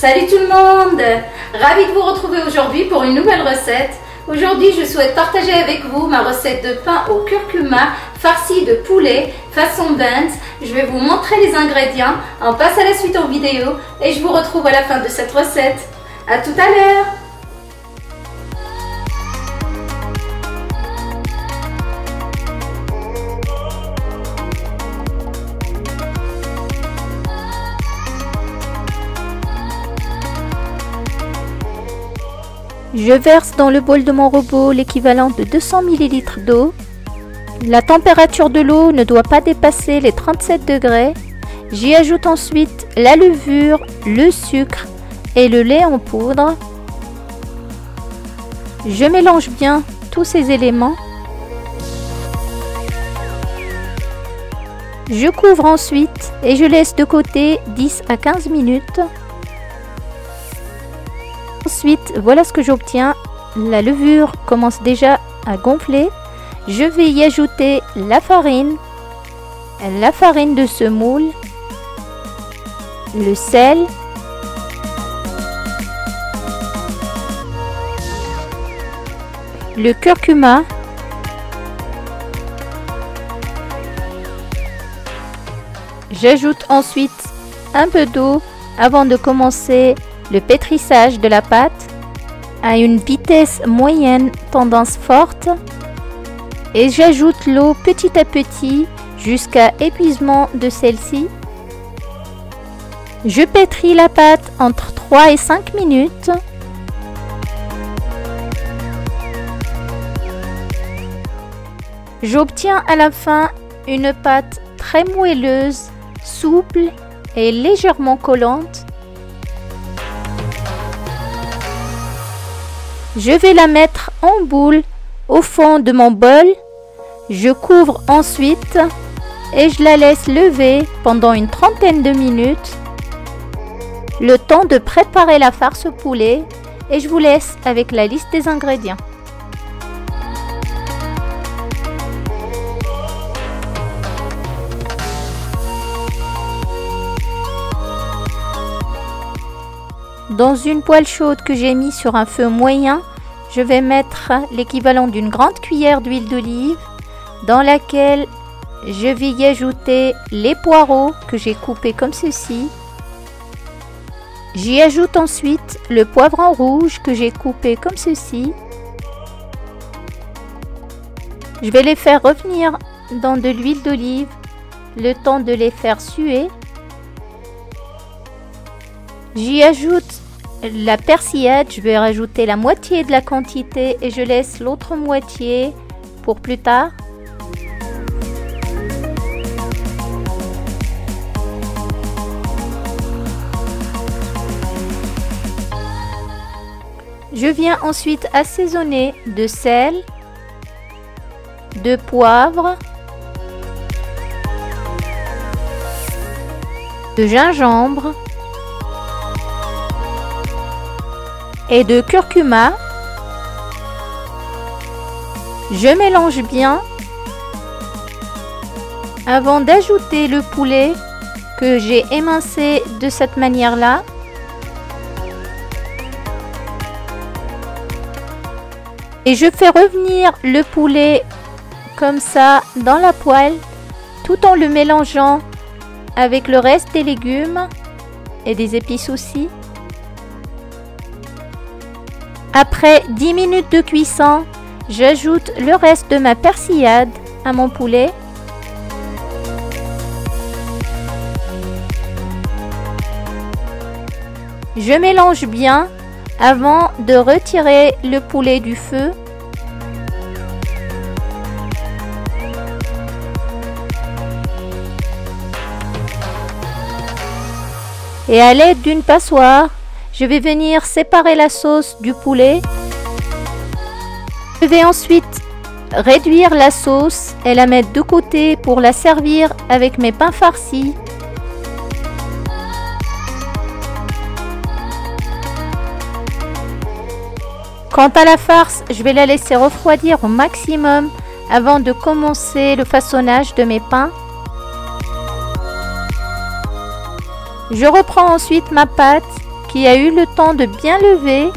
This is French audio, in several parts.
Salut tout le monde! Ravie de vous retrouver aujourd'hui pour une nouvelle recette. Aujourd'hui, je souhaite partager avec vous ma recette de pain au curcuma farci de poulet façon Benz. Je vais vous montrer les ingrédients. On passe à la suite en vidéo et je vous retrouve à la fin de cette recette. À tout à l'heure! Je verse dans le bol de mon robot l'équivalent de 200 ml d'eau. La température de l'eau ne doit pas dépasser les 37 degrés. J'y ajoute ensuite la levure, le sucre et le lait en poudre. Je mélange bien tous ces éléments. Je couvre ensuite et je laisse de côté 10 à 15 minutes. Ensuite, voilà ce que j'obtiens. La levure commence déjà à gonfler. Je vais y ajouter la farine de semoule, le sel, le curcuma, j'ajoute ensuite un peu d'eau avant de commencer le pétrissage de la pâte à une vitesse moyenne tendance forte et j'ajoute l'eau petit à petit jusqu'à épuisement de celle-ci. Je pétris la pâte entre 3 et 5 minutes. J'obtiens à la fin une pâte très moelleuse, souple et légèrement collante. Je vais la mettre en boule au fond de mon bol. Je couvre ensuite et je la laisse lever pendant une trentaine de minutes. Le temps de préparer la farce au poulet et je vous laisse avec la liste des ingrédients. Dans une poêle chaude que j'ai mis sur un feu moyen, je vais mettre l'équivalent d'une grande cuillère d'huile d'olive dans laquelle je vais y ajouter les poireaux que j'ai coupés comme ceci. J'y ajoute ensuite le poivron rouge que j'ai coupé comme ceci. Je vais les faire revenir dans de l'huile d'olive le temps de les faire suer. J'y ajoute la persillade, je vais rajouter la moitié de la quantité et je laisse l'autre moitié pour plus tard. Je viens ensuite assaisonner de sel, de poivre, de gingembre et de curcuma. Je mélange bien avant d'ajouter le poulet que j'ai émincé de cette manière-là. Et je fais revenir le poulet comme ça dans la poêle tout en le mélangeant avec le reste des légumes et des épices aussi. Après 10 minutes de cuisson, j'ajoute le reste de ma persillade à mon poulet. Je mélange bien avant de retirer le poulet du feu. Et à l'aide d'une passoire, je vais venir séparer la sauce du poulet. Je vais ensuite réduire la sauce et la mettre de côté pour la servir avec mes pains farcis. Quant à la farce, je vais la laisser refroidir au maximum avant de commencer le façonnage de mes pains. Je reprends ensuite ma pâte qui a eu le temps de bien lever.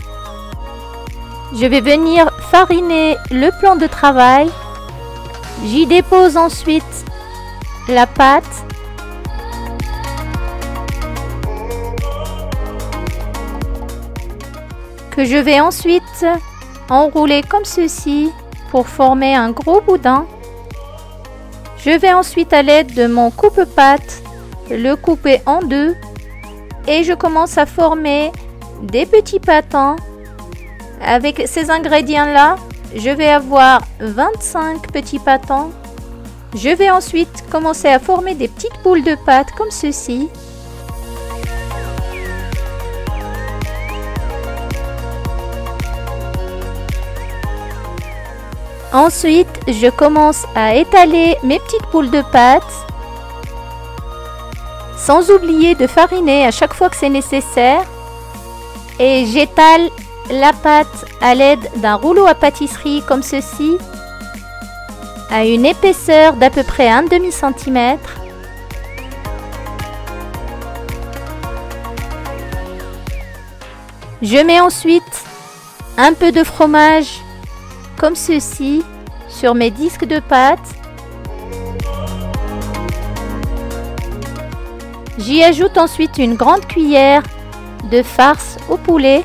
Je vais venir fariner le plan de travail. J'y dépose ensuite la pâte. Que je vais ensuite enrouler comme ceci pour former un gros boudin. Je vais ensuite à l'aide de mon coupe-pâte le couper en deux et je commence à former des petits pâtons. Avec ces ingrédients-là, je vais avoir 25 petits pâtons. Je vais ensuite commencer à former des petites boules de pâte comme ceci. Ensuite, je commence à étaler mes petites boules de pâte, sans oublier de fariner à chaque fois que c'est nécessaire. Et j'étale la pâte à l'aide d'un rouleau à pâtisserie comme ceci, à une épaisseur d'à peu près 1/2 centimètre. Je mets ensuite un peu de fromage comme ceci sur mes disques de pâte. J'y ajoute ensuite une grande cuillère de farce au poulet.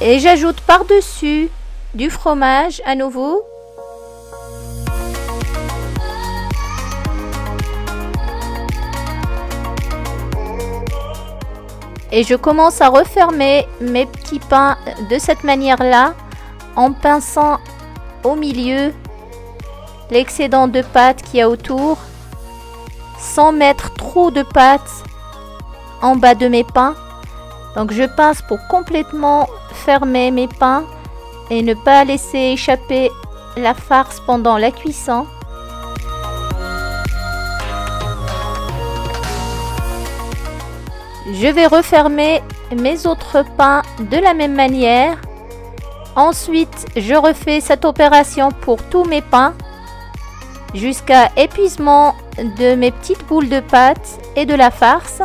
Et j'ajoute par-dessus du fromage à nouveau. Et je commence à refermer mes petits pains de cette manière-là, en pinçant au milieu l'excédent de pâte qu'il y a autour, sans mettre trop de pâte en bas de mes pains. Donc je pince pour complètement fermer mes pains et ne pas laisser échapper la farce pendant la cuisson. Je vais refermer mes autres pains de la même manière. Ensuite, je refais cette opération pour tous mes pains jusqu'à épuisement de mes petites boules de pâte et de la farce.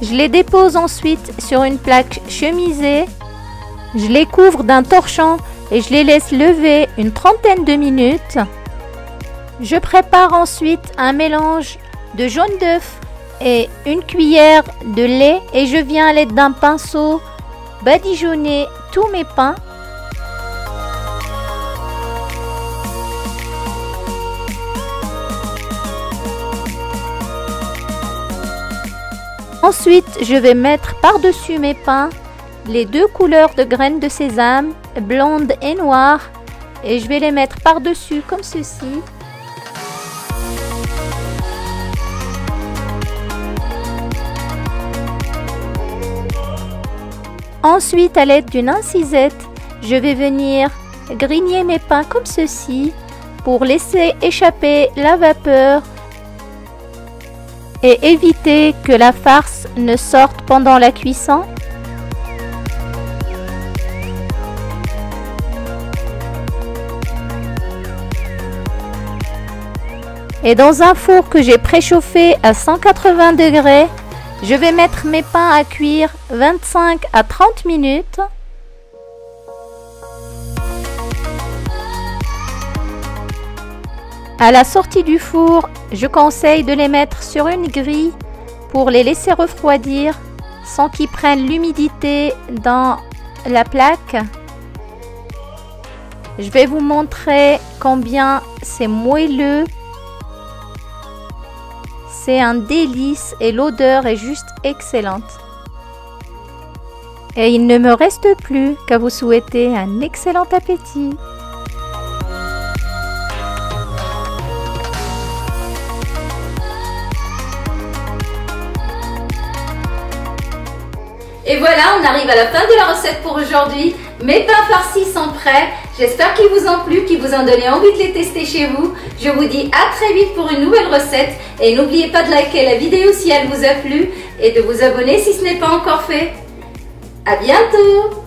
Je les dépose ensuite sur une plaque chemisée. Je les couvre d'un torchon et je les laisse lever une trentaine de minutes. Je prépare ensuite un mélange de jaune d'œuf et une cuillère de lait et je viens à l'aide d'un pinceau badigeonner tous mes pains. Ensuite, je vais mettre par-dessus mes pains les deux couleurs de graines de sésame, blonde et noire, et je vais les mettre par-dessus comme ceci. Ensuite, à l'aide d'une incisette, je vais venir grigner mes pains comme ceci pour laisser échapper la vapeur et éviter que la farce ne sorte pendant la cuisson. Et dans un four que j'ai préchauffé à 180 degrés, je vais mettre mes pains à cuire 25 à 30 minutes. À la sortie du four, je conseille de les mettre sur une grille pour les laisser refroidir sans qu'ils prennent l'humidité dans la plaque. Je vais vous montrer combien c'est moelleux. C'est un délice et l'odeur est juste excellente. Et il ne me reste plus qu'à vous souhaiter un excellent appétit. Et voilà, on arrive à la fin de la recette pour aujourd'hui. Mes pains farcis sont prêts. J'espère qu'ils vous ont plu, qu'ils vous ont donné envie de les tester chez vous. Je vous dis à très vite pour une nouvelle recette. Et n'oubliez pas de liker la vidéo si elle vous a plu et de vous abonner si ce n'est pas encore fait. À bientôt!